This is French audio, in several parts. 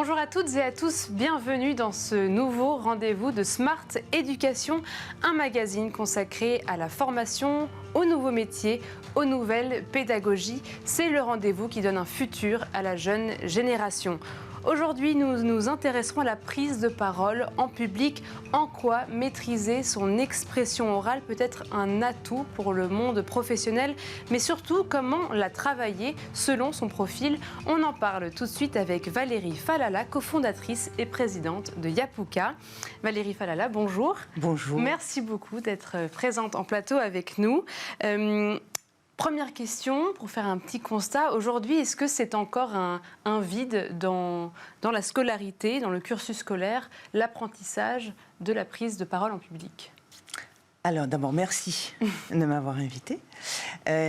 Bonjour à toutes et à tous, bienvenue dans ce nouveau rendez-vous de Smart Éducation, un magazine consacré à la formation, aux nouveaux métiers, aux nouvelles pédagogies. C'est le rendez-vous qui donne un futur à la jeune génération. Aujourd'hui, nous nous intéresserons à la prise de parole en public. En quoi maîtriser son expression orale peut être un atout pour le monde professionnel, mais surtout comment la travailler selon son profil. On en parle tout de suite avec Valérie Falala, cofondatrice et présidente de Yapouka. Valérie Falala, bonjour. Bonjour. Merci beaucoup d'être présente en plateau avec nous. Première question, pour faire un petit constat. Aujourd'hui, est-ce que c'est encore un vide dans la scolarité, dans le cursus scolaire, l'apprentissage de la prise de parole en public ? Alors d'abord, merci de m'avoir invitée.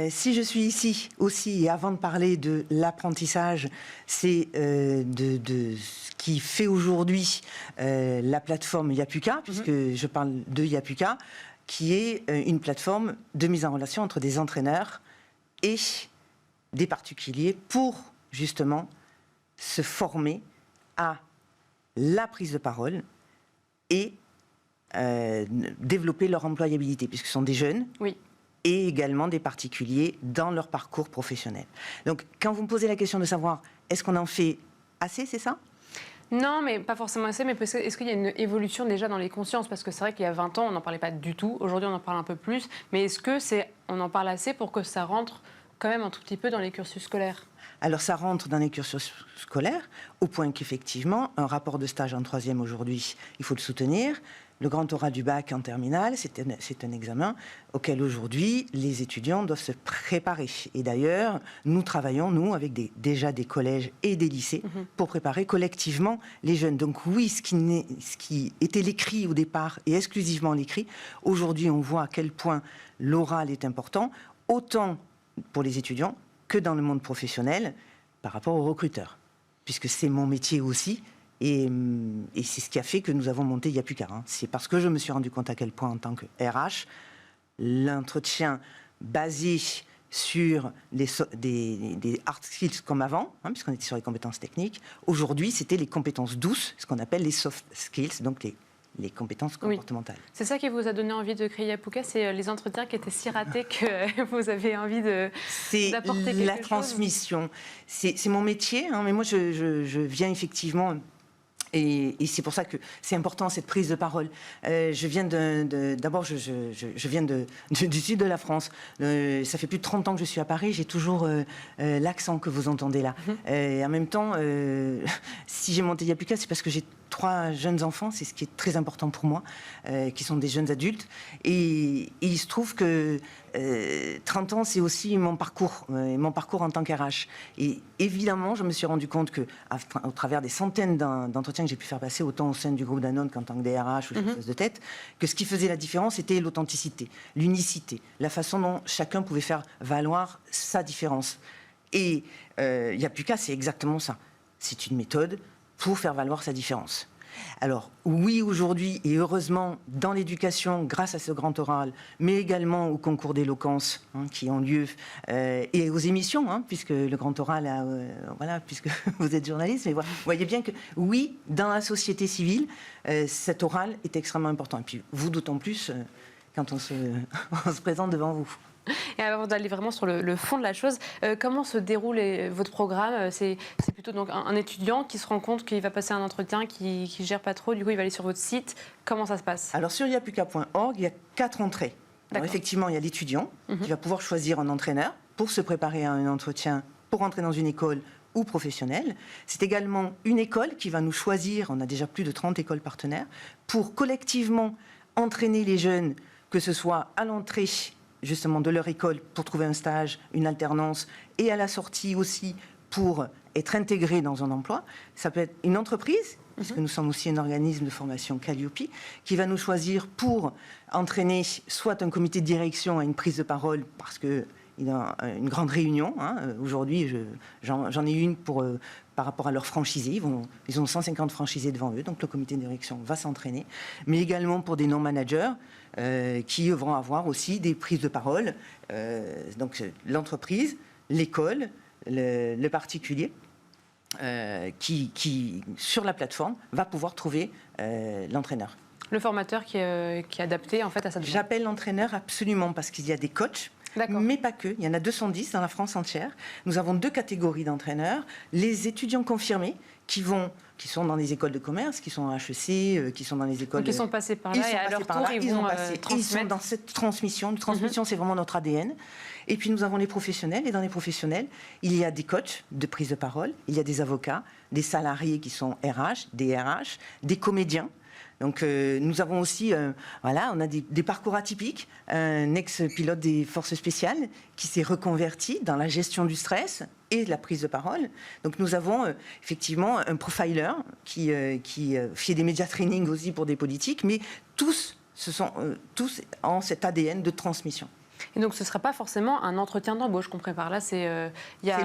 Si je suis ici aussi, et avant de parler de l'apprentissage, c'est de ce qui fait aujourd'hui la plateforme Yapouka, puisque je parle de Yapouka, qui est une plateforme de mise en relation entre des entraîneurs et des particuliers pour justement se former à la prise de parole et développer leur employabilité, puisque ce sont des jeunes et également des particuliers dans leur parcours professionnel. Donc quand vous me posez la question de savoir est-ce qu'on en fait assez, c'est ça ? Non, mais pas forcément assez, mais est-ce qu'il y a une évolution déjà dans les consciences ? Parce que c'est vrai qu'il y a 20 ans, on n'en parlait pas du tout. Aujourd'hui, on en parle un peu plus. Mais est-ce qu'on en parle assez pour que ça rentre quand même un tout petit peu dans les cursus scolaires ? Alors ça rentre dans les cursus scolaires, au point qu'effectivement, un rapport de stage en 3e aujourd'hui, il faut le soutenir. Le grand oral du bac en terminale, c'est un examen auquel aujourd'hui les étudiants doivent se préparer. Et d'ailleurs, nous travaillons, nous, avec déjà des collèges et des lycées, pour préparer collectivement les jeunes. Donc oui, ce qui était l'écrit au départ, et exclusivement l'écrit, aujourd'hui on voit à quel point l'oral est important, autant pour les étudiants que dans le monde professionnel, par rapport aux recruteurs. Puisque c'est mon métier aussi, et c'est ce qui a fait que nous avons monté Yapouka. C'est parce que je me suis rendu compte à quel point, en tant que RH, l'entretien basé sur des hard skills comme avant, puisqu'on était sur les compétences techniques, aujourd'hui, c'était les compétences douces, ce qu'on appelle les soft skills, donc les compétences comportementales. Oui. C'est ça qui vous a donné envie de créer Yapouka, c'est les entretiens qui étaient si ratés que vous avez envie d'apporter quelque chose. C'est la transmission. C'est mon métier, mais moi je viens effectivement... Et c'est pour ça que c'est important cette prise de parole. Je viens d'abord, je viens du sud de la France. Ça fait plus de 30 ans que je suis à Paris. J'ai toujours l'accent que vous entendez là. Et en même temps, si j'ai monté Yapouka, c'est parce que j'ai 3 jeunes enfants. C'est ce qui est très important pour moi, qui sont des jeunes adultes. Et il se trouve que 30 ans, c'est aussi mon parcours en tant qu'RH. Et évidemment, je me suis rendu compte que, au travers des centaines d'entretiens que j'ai pu faire passer, autant au sein du groupe Danone qu'en tant que DRH ou chasseuse de tête, que ce qui faisait la différence, c'était l'authenticité, l'unicité, la façon dont chacun pouvait faire valoir sa différence. Et Yapouka, c'est exactement ça. C'est une méthode pour faire valoir sa différence. Alors, oui, aujourd'hui, et heureusement, dans l'éducation, grâce à ce grand oral, mais également aux concours d'éloquence qui ont lieu, et aux émissions, puisque le grand oral, puisque vous êtes journaliste, mais vous voyez bien que, oui, dans la société civile, cet oral est extrêmement important. Et puis, vous, d'autant plus, quand on se présente devant vous. Et avant d'aller vraiment sur le fond de la chose, comment se déroule votre programme ? C'est plutôt donc un étudiant qui se rend compte qu'il va passer un entretien, qui ne gère pas trop, du coup il va aller sur votre site. Comment ça se passe ? Alors sur yapouka.org, il y a 4 entrées. Alors, effectivement, il y a l'étudiant qui va pouvoir choisir un entraîneur pour se préparer à un entretien, pour entrer dans une école ou professionnelle. C'est également une école qui va nous choisir, on a déjà plus de 30 écoles partenaires, pour collectivement entraîner les jeunes, que ce soit à l'entrée justement de leur école pour trouver un stage, une alternance, et à la sortie aussi pour être intégré dans un emploi. Ça peut être une entreprise, puisque nous sommes aussi un organisme de formation Calliope, qui va nous choisir pour entraîner soit un comité de direction à une prise de parole, parce que il y a une grande réunion. Aujourd'hui, j'en ai une par rapport à leurs franchisés. Ils ont 150 franchisés devant eux, donc le comité de direction va s'entraîner. Mais également pour des non-managers qui vont avoir aussi des prises de parole. Donc l'entreprise, l'école, le particulier. qui, sur la plateforme, va pouvoir trouver l'entraîneur. Le formateur qui est adapté en fait à sa demande. J'appelle l'entraîneur absolument parce qu'il y a des coachs, mais pas que. Il y en a 210 dans la France entière. Nous avons 2 catégories d'entraîneurs. Les étudiants confirmés qui sont dans les écoles de commerce, qui sont à HEC, qui sont dans les écoles... Donc ils sont passés par là et à leur tour, ils vont transmettre. Ils sont dans cette transmission. Une transmission, c'est vraiment notre ADN. Et puis nous avons les professionnels. Et dans les professionnels, il y a des coachs de prise de parole, il y a des avocats, des salariés qui sont RH, des RH, des comédiens. Donc nous avons aussi, on a des parcours atypiques. Un ex-pilote des forces spéciales qui s'est reconverti dans la gestion du stress et de la prise de parole. Donc nous avons effectivement un profiler qui fait des média training aussi pour des politiques, mais tous ont cet ADN de transmission. Et donc, ce ne sera pas forcément un entretien d'embauche qu'on prépare. Là, c'est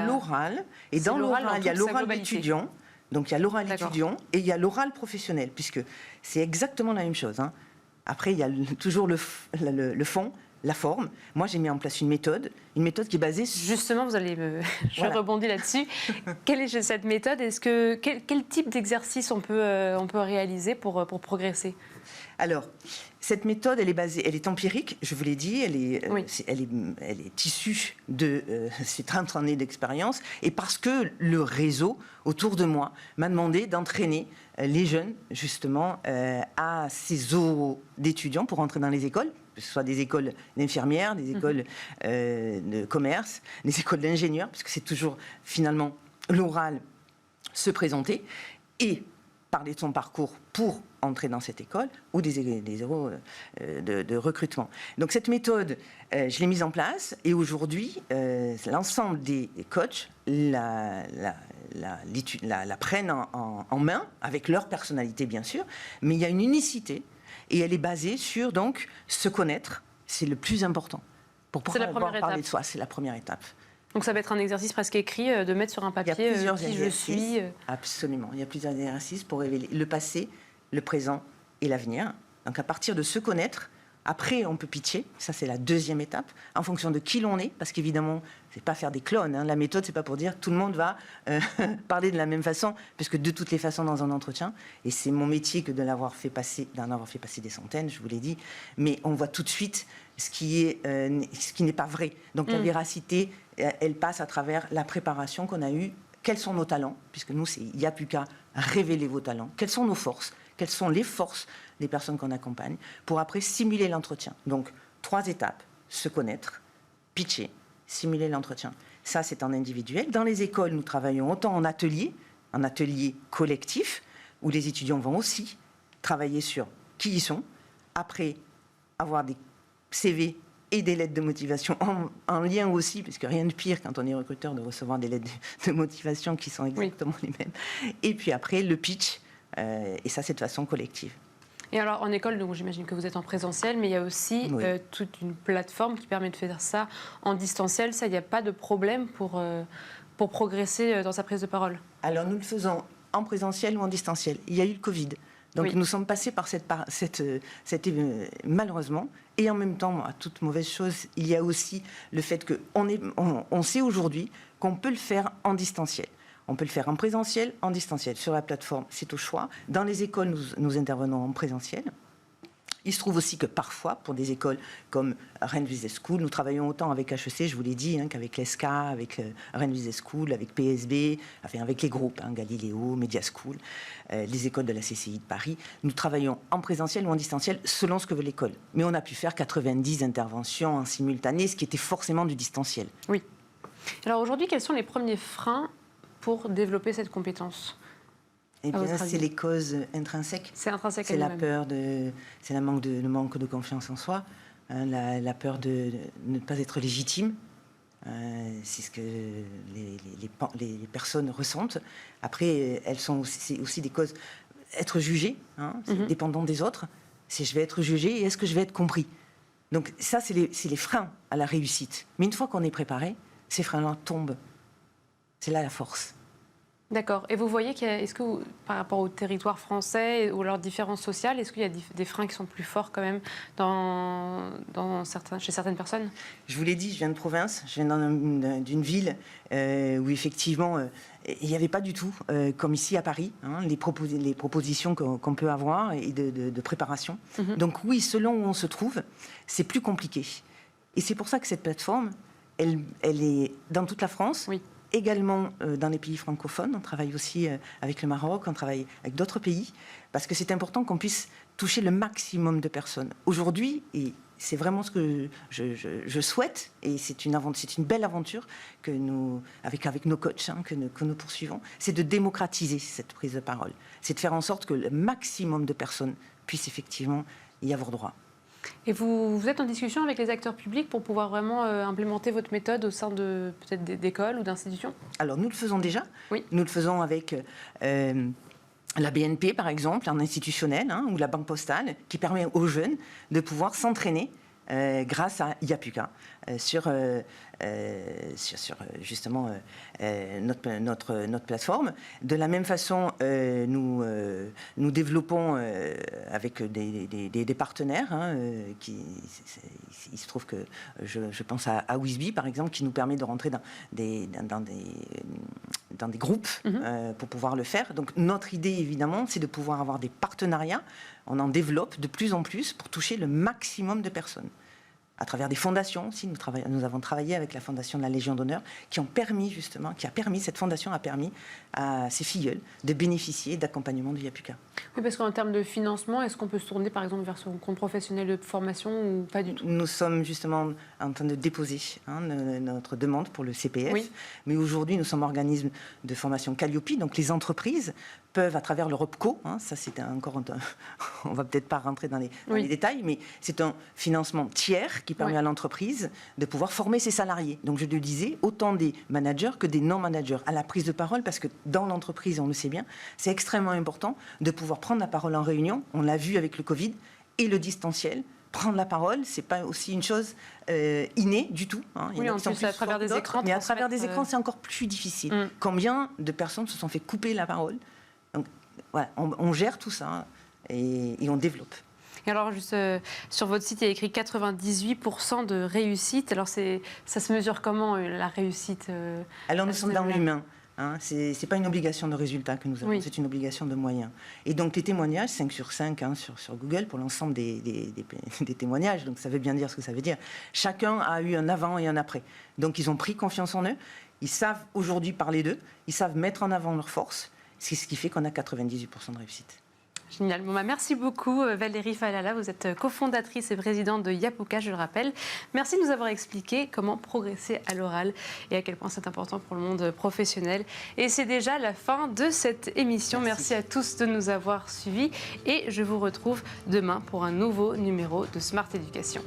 l'oral. Et dans l'oral, il y a l'oral d'étudiant. Donc, il y a l'oral étudiant et il y a l'oral professionnel, puisque c'est exactement la même chose. Après, il y a toujours le fond, la forme. Moi, j'ai mis en place une méthode qui est basée sur... Justement, je rebondis là-dessus. Quelle est cette méthode? Quel type d'exercice on peut réaliser pour progresser? Alors, cette méthode, elle est empirique, je vous l'ai dit, elle est issue de ces 30 années d'expérience, et parce que le réseau autour de moi m'a demandé d'entraîner les jeunes, justement, à ces oraux d'étudiants pour entrer dans les écoles, que ce soit des écoles d'infirmières, des écoles de commerce, des écoles d'ingénieurs, parce que c'est toujours, finalement, l'oral se présenter, et parler de son parcours pour entrer dans cette école, ou des euros de recrutement. Donc cette méthode, je l'ai mise en place, et aujourd'hui, l'ensemble des coachs la prennent en main, avec leur personnalité bien sûr, mais il y a une unicité, et elle est basée sur donc se connaître, c'est le plus important. Pour pouvoir parler de soi, c'est la première étape. Donc ça va être un exercice presque écrit, de mettre sur un papier qui je suis. Absolument, il y a plusieurs exercices pour révéler le passé, le présent et l'avenir. Donc à partir de se connaître, après on peut pitcher, ça c'est la deuxième étape, en fonction de qui l'on est, parce qu'évidemment, c'est pas faire des clones, la méthode c'est pas pour dire tout le monde va parler de la même façon, parce que de toutes les façons dans un entretien, et c'est mon métier que d'en avoir fait passer des centaines, je vous l'ai dit, mais on voit tout de suite ce qui n'est pas vrai. Donc la véracité, elle passe à travers la préparation qu'on a eue. Quels sont nos talents? Puisque nous, il n'y a plus qu'à révéler vos talents. Quelles sont nos forces? Quelles sont les forces des personnes qu'on accompagne? Pour après simuler l'entretien. Donc, 3 étapes. Se connaître, pitcher, simuler l'entretien. Ça, c'est en individuel. Dans les écoles, nous travaillons autant en atelier collectif, où les étudiants vont aussi travailler sur qui ils sont. Après, avoir des CV et des lettres de motivation en lien aussi, parce que rien de pire quand on est recruteur de recevoir des lettres de motivation qui sont exactement les mêmes. Et puis après, le pitch, et ça c'est de façon collective. Et alors en école, donc j'imagine que vous êtes en présentiel, mais il y a aussi toute une plateforme qui permet de faire ça en distanciel. Ça, il n'y a pas de problème pour progresser dans sa prise de parole? Alors nous le faisons en présentiel ou en distanciel. Il y a eu le Covid. Donc nous sommes passés par malheureusement, et en même temps, à toute mauvaise chose, il y a aussi le fait qu'on sait aujourd'hui qu'on peut le faire en distanciel. On peut le faire en présentiel, en distanciel. Sur la plateforme, c'est au choix. Dans les écoles, nous intervenons en présentiel. Il se trouve aussi que parfois, pour des écoles comme Rennes Business School, nous travaillons autant avec HEC, je vous l'ai dit, qu'avec l'ESCA, avec Rennes Business School, avec PSB, enfin avec les groupes, Galileo, Media School, les écoles de la CCI de Paris. Nous travaillons en présentiel ou en distanciel selon ce que veut l'école. Mais on a pu faire 90 interventions en simultané, ce qui était forcément du distanciel. Oui. Alors aujourd'hui, quels sont les premiers freins pour développer cette compétence? Eh bien, c'est les causes intrinsèques. C'est intrinsèque. C'est la peur c'est le manque de confiance en soi, la peur de ne pas être légitime. C'est ce que les personnes ressentent. Après, c'est aussi des causes. Être jugé, c'est dépendant des autres. C'est je vais être jugé et est-ce que je vais être compris? Donc ça, c'est les freins à la réussite. Mais une fois qu'on est préparé, ces freins-là tombent. C'est là la force. D'accord. Et vous voyez est-ce que par rapport au territoire français ou leurs différences sociales, est-ce qu'il y a des freins qui sont plus forts quand même chez certaines personnes? Je vous l'ai dit, je viens de province, je viens d'une ville où effectivement il n'y avait pas du tout, comme ici à Paris, hein, les propositions qu'on peut avoir et de préparation. Donc oui, selon où on se trouve, c'est plus compliqué. Et c'est pour ça que cette plateforme, elle est dans toute la France. Oui. Également dans les pays francophones, on travaille aussi avec le Maroc, on travaille avec d'autres pays, parce que c'est important qu'on puisse toucher le maximum de personnes. Aujourd'hui, et c'est vraiment ce que je souhaite, et c'est une belle aventure que nous, avec nos coachs que nous poursuivons, c'est de démocratiser cette prise de parole. C'est de faire en sorte que le maximum de personnes puissent effectivement y avoir droit. Et vous êtes en discussion avec les acteurs publics pour pouvoir vraiment implémenter votre méthode au sein de peut-être d'écoles ou d'institutions? Alors nous le faisons déjà. Oui. Nous le faisons avec la BNP par exemple, en institutionnel, hein, ou la Banque Postale, qui permet aux jeunes de pouvoir s'entraîner grâce à Yapuka sur justement notre plateforme. De la même façon, nous développons avec des partenaires. Hein, il se trouve que je pense à Wizby, par exemple, qui nous permet de rentrer dans des groupes pour pouvoir le faire. Donc notre idée, évidemment, c'est de pouvoir avoir des partenariats. On en développe de plus en plus pour toucher le maximum de personnes. À travers des fondations aussi, nous avons travaillé avec la Fondation de la Légion d'honneur, cette fondation a permis à ses filleuls de bénéficier d'accompagnement du Yapuka. Oui, parce qu'en termes de financement, est-ce qu'on peut se tourner par exemple vers son compte professionnel de formation ou pas du tout? Nous sommes justement en train de déposer notre demande pour le CPF, oui. Mais aujourd'hui nous sommes organisme de formation Calliope, donc les entreprises peuvent à travers le REPCO, ça c'est encore on va peut-être pas rentrer dans les détails, mais c'est un financement tiers qui permet à l'entreprise de pouvoir former ses salariés. Donc je le disais, autant des managers que des non-managers à la prise de parole, parce que dans l'entreprise, on le sait bien, c'est extrêmement important de pouvoir prendre la parole en réunion. On l'a vu avec le Covid et le distanciel. Prendre la parole, c'est pas aussi une chose innée du tout. Hein. Oui, en plus à travers des écrans. Mais à travers des écrans, c'est encore plus difficile. Combien de personnes se sont fait couper la parole? Donc voilà, on gère tout ça et on développe. Et alors, juste sur votre site, il y a écrit 98% de réussite. Alors, ça se mesure comment, la réussite Alors, nous sommes dans l'humain. Hein, ce n'est pas une obligation de résultat que nous avons, c'est une obligation de moyens. Et donc les témoignages, 5 sur 5 sur Google pour l'ensemble des témoignages, donc ça veut bien dire ce que ça veut dire. Chacun a eu un avant et un après. Donc ils ont pris confiance en eux, ils savent aujourd'hui parler d'eux, ils savent mettre en avant leurs forces, c'est ce qui fait qu'on a 98% de réussite. Génial. Bon, merci beaucoup Valérie Falala, vous êtes cofondatrice et présidente de Yapuka, je le rappelle. Merci de nous avoir expliqué comment progresser à l'oral et à quel point c'est important pour le monde professionnel. Et c'est déjà la fin de cette émission. Merci à tous de nous avoir suivis et je vous retrouve demain pour un nouveau numéro de Smart Éducation.